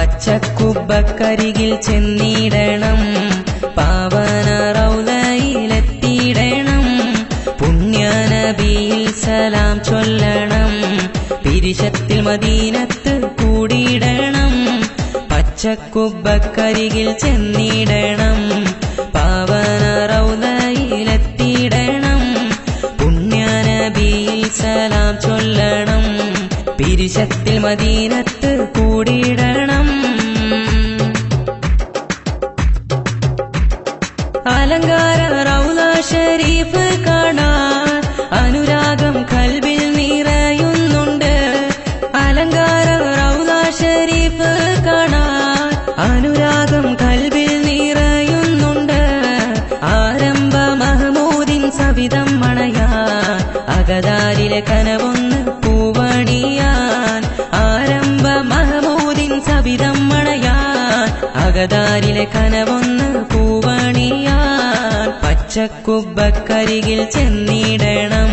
പച്ചക്കുബ്ബക്കരികിൽ ചെന്നിടണം, പാവന റൗളയിലെത്തിയിടണം, പുണ്യനബിയിൽ സലാം ചൊല്ലണം, പിരിശത്തിൽ മദീനത്ത് കൂടിയിടണം. പച്ചക്കുബ്ബക്കരികിൽ ചെന്നിടണം, പാവന റൗളയിലെത്തിയിടണം, പുണ്യനബിയിൽ സലാം ചൊല്ലണം, പിരിശത്തിൽ മദീനത്ത് കൂടിയിടണം. അലങ്കാര റൗള ഷരീഫ് കാണാൻ അനുരാഗം കൽബിൽ നിറയുന്നുണ്ട്. അലങ്കാര റൗള ഷരീഫ് കാണാൻ അനുരാഗം കൽബിൽ നിറയുന്നുണ്ട്. ആരംഭ മഹമൂദിൻ സവിധം മണയാൻ അകതാരിലെ കനവൊന്ന് പൂവണിയാൻ. ആരംഭ മഹമൂദിൻ സവിധം മണയാൻ അകതാരിലെ കനവൊന്ന് പൂവണിയാൻ. പച്ചക്കുബ്ബക്കരികിൽ ചെന്നിടണം,